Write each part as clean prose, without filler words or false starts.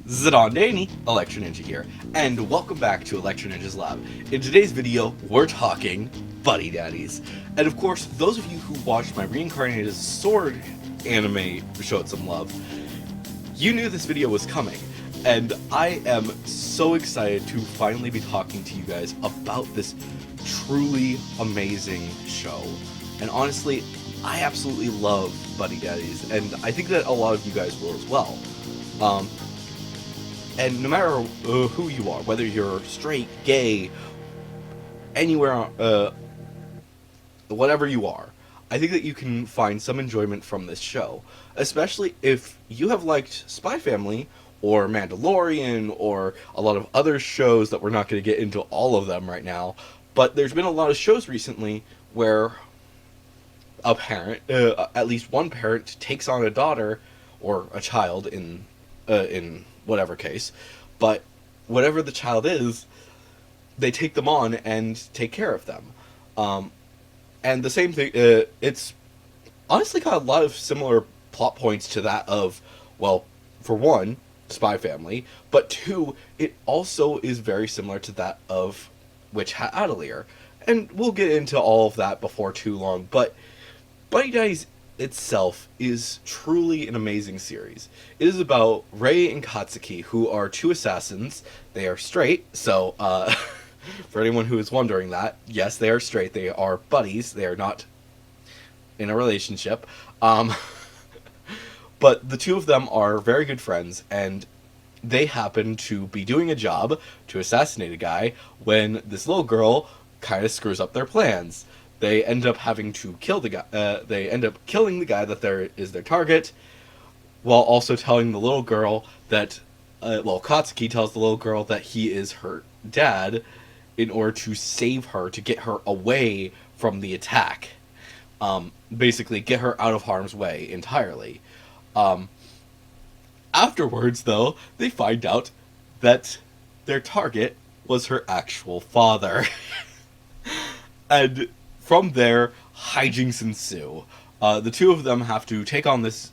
Zidane Daney, Electro Ninja here, and welcome back to Electro Ninja's Lab. In today's video, we're talking Buddy Daddies. And of course, those of you who watched my Reincarnated Sword anime showed some love. You knew this video was coming, and I am so excited to finally be talking to you guys about this truly amazing show. And honestly, I absolutely love Buddy Daddies, and I think that a lot of you guys will as well. And no matter who you are, whether you're straight, gay, anywhere, whatever you are, I think that you can find some enjoyment from this show. Especially if you have liked Spy Family, or Mandalorian, or a lot of other shows that we're not going to get into all of them right now. But there's been a lot of shows recently where a parent, at least one parent, takes on a daughter, or a child in whatever case, but whatever the child is, they take them on and take care of them. And the same thing, it's honestly got a lot of similar plot points to that of, well, for one, Spy Family, but two, it also is very similar to that of Witch Hat Atelier. And we'll get into all of that before too long, but Buddy Daddies itself is truly an amazing series. It is about Rei and Katsuki, who are two assassins. They are straight, so for anyone who is wondering that, yes, they are straight. They are buddies. They are not in a relationship. But the two of them are very good friends, and they happen to be doing a job to assassinate a guy when this little girl kind of screws up their plans. They end up having to kill the guy. They end up killing the guy that is their target, while also telling the little girl that, Katsuki tells the little girl that he is her dad, in order to save her, to get her away from the attack. Basically, get her out of harm's way entirely. Afterwards, though, they find out that their target was her actual father, and from there, hijinks ensue. The two of them have to take on this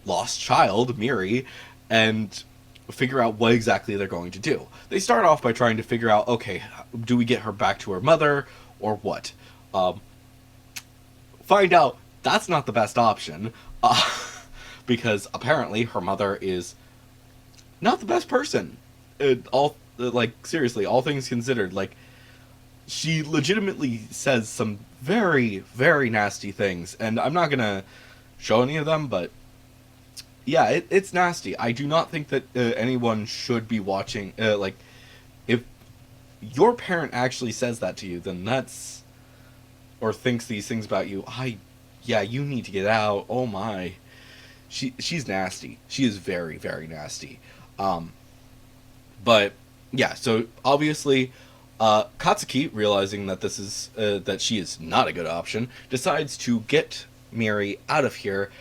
lost child, Miri, and figure out what exactly they're going to do. They start off by trying to figure out, okay, do we get her back to her mother, or what? Find out that's not the best option, because apparently her mother is not the best person. Seriously, all things considered, she legitimately says some very, very nasty things, and I'm not gonna show any of them, but yeah, it's nasty. I do not think that anyone should be watching, if your parent actually says that to you, then that's, or thinks these things about you, you need to get out, oh my. She's nasty. She is very, very nasty. But, yeah, so obviously, Katsuki, realizing that that she is not a good option, decides to get Miri out of here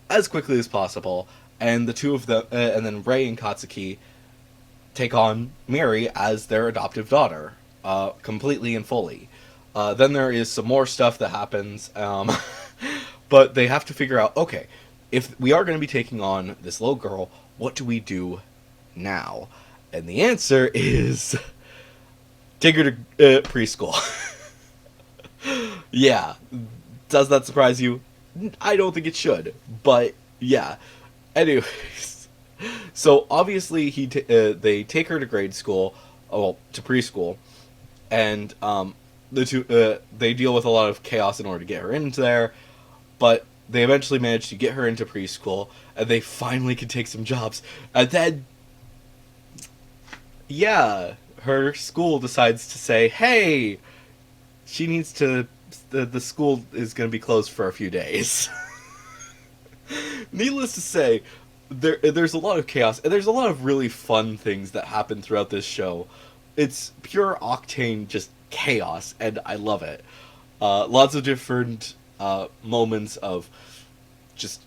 as quickly as possible, and the two of them, and then Rei and Katsuki take on Miri as their adoptive daughter, completely and fully. Then there is some more stuff that happens, but they have to figure out, okay, if we are going to be taking on this little girl, what do we do now? And the answer is take her to preschool. Yeah. Does that surprise you? I don't think it should. But, yeah. Anyways. So, obviously, they take her to grade school. To preschool. And, the two, they deal with a lot of chaos in order to get her into there. But they eventually manage to get her into preschool. And they finally can take some jobs. And then, yeah, her school decides to say, hey, she needs to, the school is going to be closed for a few days. Needless to say, there's a lot of chaos, and there's a lot of really fun things that happen throughout this show. It's pure octane, just chaos, and I love it. Lots of different moments of just,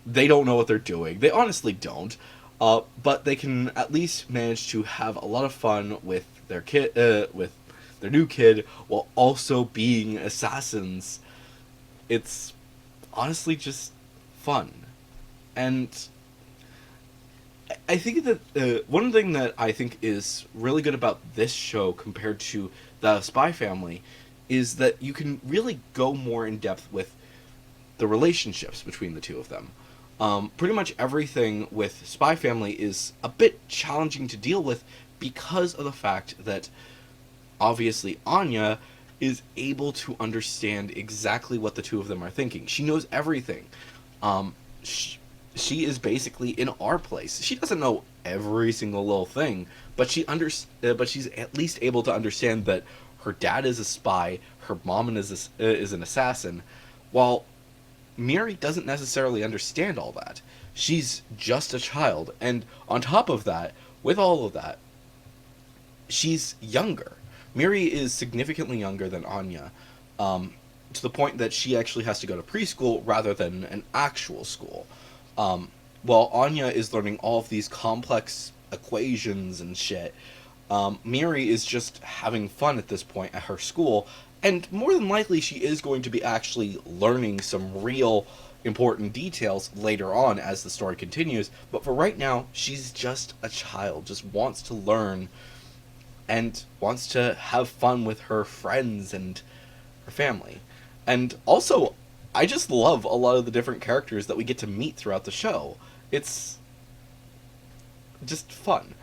they don't know what they're doing. They honestly don't. But they can at least manage to have a lot of fun with their with their new kid, while also being assassins. It's honestly just fun. And I think that one thing that I think is really good about this show compared to the Spy Family is that you can really go more in depth with the relationships between the two of them. Pretty much everything with Spy Family is a bit challenging to deal with because of the fact that obviously Anya is able to understand exactly what the two of them are thinking. She knows everything. Um, she is basically in our place. She doesn't know every single little thing, but but she's at least able to understand that her dad is a spy, her mom is an assassin, while Miri doesn't necessarily understand all that. She's just a child, and on top of that, with all of that, she's younger. Miri is significantly younger than Anya, to the point that she actually has to go to preschool rather than an actual school. Um, while Anya is learning all of these complex equations and shit, Miri is just having fun at this point at her school, and more than likely she is going to be actually learning some real important details later on as the story continues, but for right now, she's just a child, just wants to learn and wants to have fun with her friends and her family. And also, I just love a lot of the different characters that we get to meet throughout the show. It's just fun.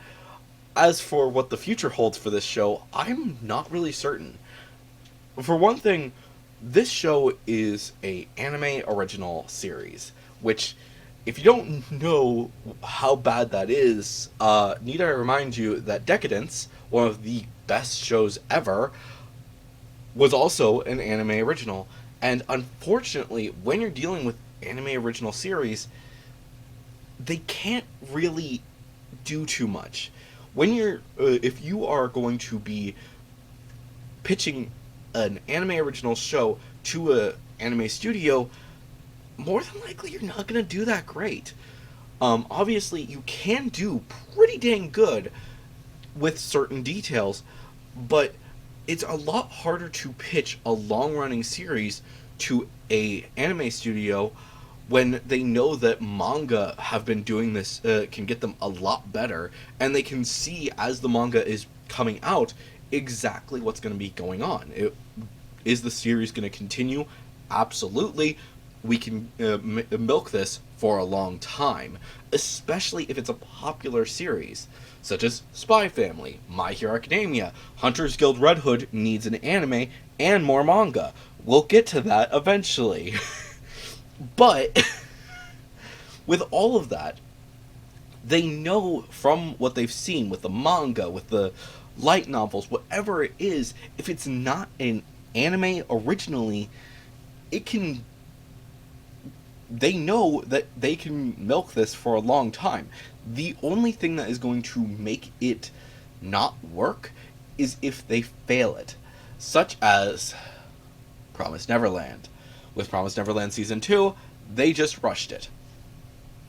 As for what the future holds for this show, I'm not really certain. For one thing, this show is a anime original series, which, if you don't know how bad that is, need I remind you that Decadence, one of the best shows ever, was also an anime original. And unfortunately, when you're dealing with anime original series, they can't really do too much. When if you are going to be pitching an anime original show to a anime studio, more than likely you're not going to do that great. Obviously, you can do pretty dang good with certain details, but it's a lot harder to pitch a long-running series to a anime studio when they know that manga have been doing this, can get them a lot better, and they can see as the manga is coming out exactly what's going to be going on. Is the series going to continue? Absolutely. We can milk this for a long time, especially if it's a popular series, such as Spy Family, My Hero Academia, Hunter's Guild Red Hood needs an anime and more manga. We'll get to that eventually. But with all of that, they know from what they've seen with the manga, with the light novels, whatever it is, if it's not an anime originally, they know that they can milk this for a long time. The only thing that is going to make it not work is if they fail it. Such as Promised Neverland. With Promised Neverland Season 2, they just rushed it.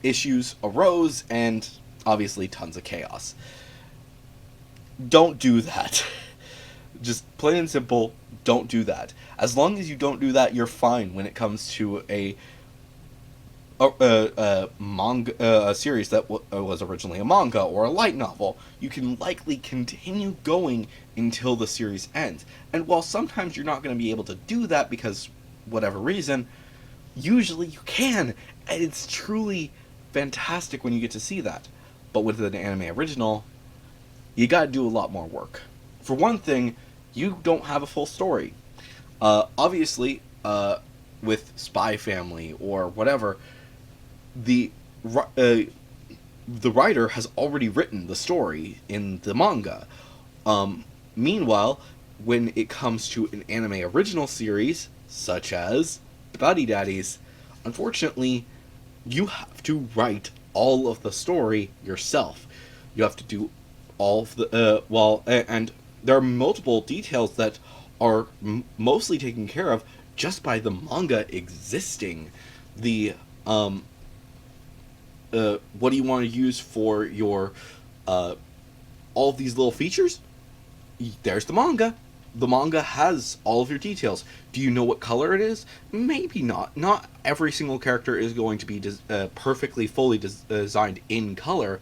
Issues arose, and obviously tons of chaos. Don't do that. Just plain and simple, don't do that. As long as you don't do that, you're fine when it comes to a manga, a series that was originally a manga or a light novel. You can likely continue going until the series ends. And while sometimes you're not going to be able to do that because whatever reason, usually you can, and it's truly fantastic when you get to see that. But with an anime original, you gotta do a lot more work. For one thing, you don't have a full story. Obviously, with Spy Family or whatever, the writer has already written the story in the manga. Meanwhile, when it comes to an anime original series, such as Daddies, unfortunately, you have to write all of the story yourself. You have to do all of the and there are multiple details that are mostly taken care of just by the manga existing. The what do you want to use for your all of these little features? There's the manga. The manga has all of your details. Do you know what color it is? Maybe not. Not every single character is going to be perfectly, fully designed in color,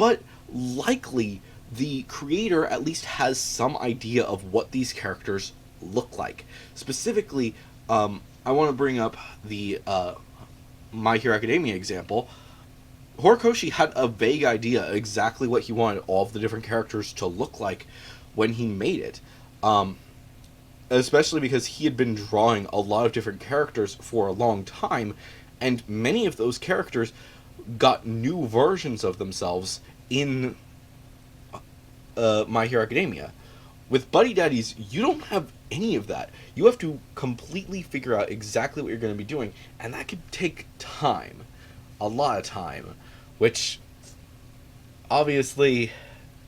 but likely the creator at least has some idea of what these characters look like. Specifically, I want to bring up the My Hero Academia example. Horikoshi had a vague idea exactly what he wanted all of the different characters to look like when he made it. Especially because he had been drawing a lot of different characters for a long time, and many of those characters got new versions of themselves in My Hero Academia. With Buddy Daddies, you don't have any of that. You have to completely figure out exactly what you're going to be doing, and that could take time. A lot of time. Which, obviously,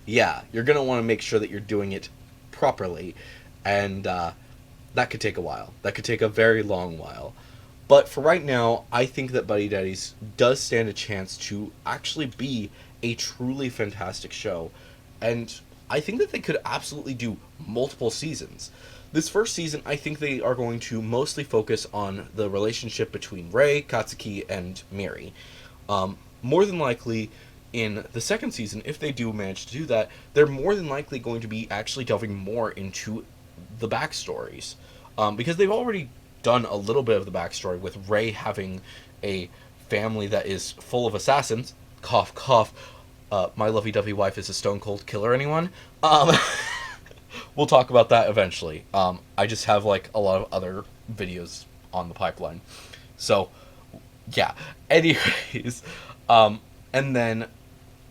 yeah, you're going to want to make sure that you're doing it properly, and that could take a while. That could take a very long while. But for right now, I think that Buddy Daddies does stand a chance to actually be a truly fantastic show, and I think that they could absolutely do multiple seasons. This first season, I think they are going to mostly focus on the relationship between Rei, Katsuki, and Miri. More than likely, in the second season, if they do manage to do that, they're more than likely going to be actually delving more into the backstories. Because they've already done a little bit of the backstory with Rei having a family that is full of assassins. Cough, cough. My lovey-dovey wife is a stone-cold killer, anyone? We'll talk about that eventually. I just have, like, a lot of other videos on the pipeline. So, yeah. Anyways, and then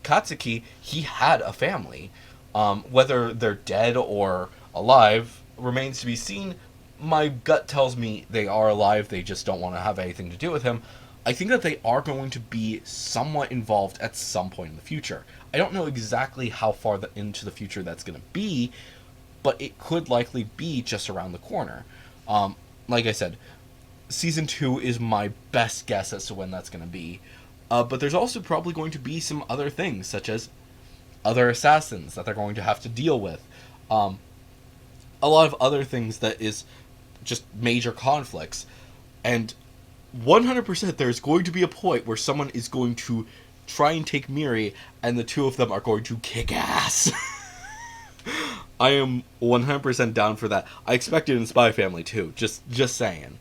Katsuki, he had a family. Whether they're dead or alive remains to be seen. My gut tells me they are alive, they just don't want to have anything to do with him. I think that they are going to be somewhat involved at some point in the future. I don't know exactly how far into the future that's going to be, but it could likely be just around the corner. Like I said, Season 2 is my best guess as to when that's going to be. But there's also probably going to be some other things, such as other assassins that they're going to have to deal with. A lot of other things that is just major conflicts. And 100% there's going to be a point where someone is going to try and take Miri, and the two of them are going to kick ass. I am 100% down for that. I expect it in Spy Family too, just saying.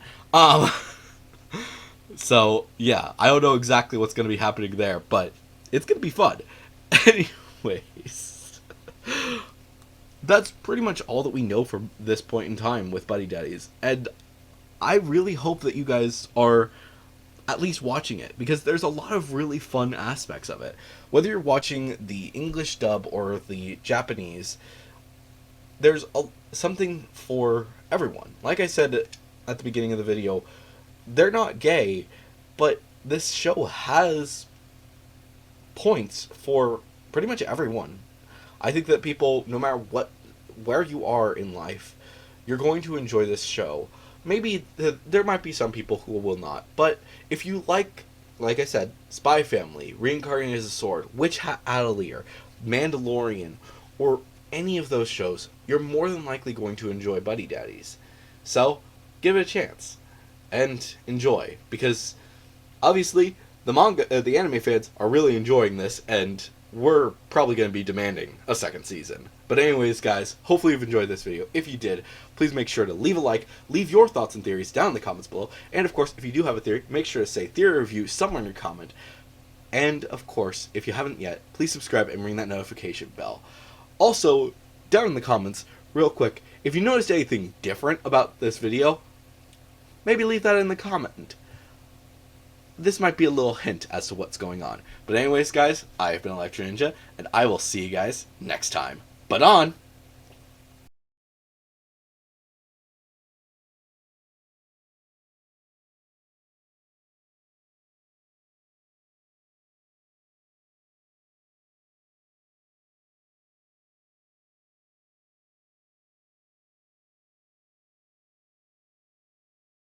So, yeah, I don't know exactly what's going to be happening there, but it's going to be fun. Anyways, that's pretty much all that we know from this point in time with Buddy Daddies, and I really hope that you guys are at least watching it, because there's a lot of really fun aspects of it. Whether you're watching the English dub or the Japanese, there's something for everyone. Like I said at the beginning of the video, they're not gay, but this show has points for pretty much everyone. I think that people, no matter where you are in life, you're going to enjoy this show. Maybe there might be some people who will not, but if you like I said, Spy Family, Reincarnated as a Sword, Witch Hat Atelier, Mandalorian, or any of those shows, you're more than likely going to enjoy Buddy Daddies. So, give it a chance and enjoy, because obviously the anime fans are really enjoying this, and we're probably going to be demanding a second season. But anyways, guys, hopefully you've enjoyed this video. If you did, please make sure to leave a like, leave your thoughts and theories down in the comments below, and of course, if you do have a theory, make sure to say theory review somewhere in your comment. And of course, if you haven't yet, please subscribe and ring that notification bell. Also, down in the comments, real quick, if you noticed anything different about this video, maybe leave that in the comment. This might be a little hint as to what's going on. But anyways, guys, I have been Electro Ninja, and I will see you guys next time. But on!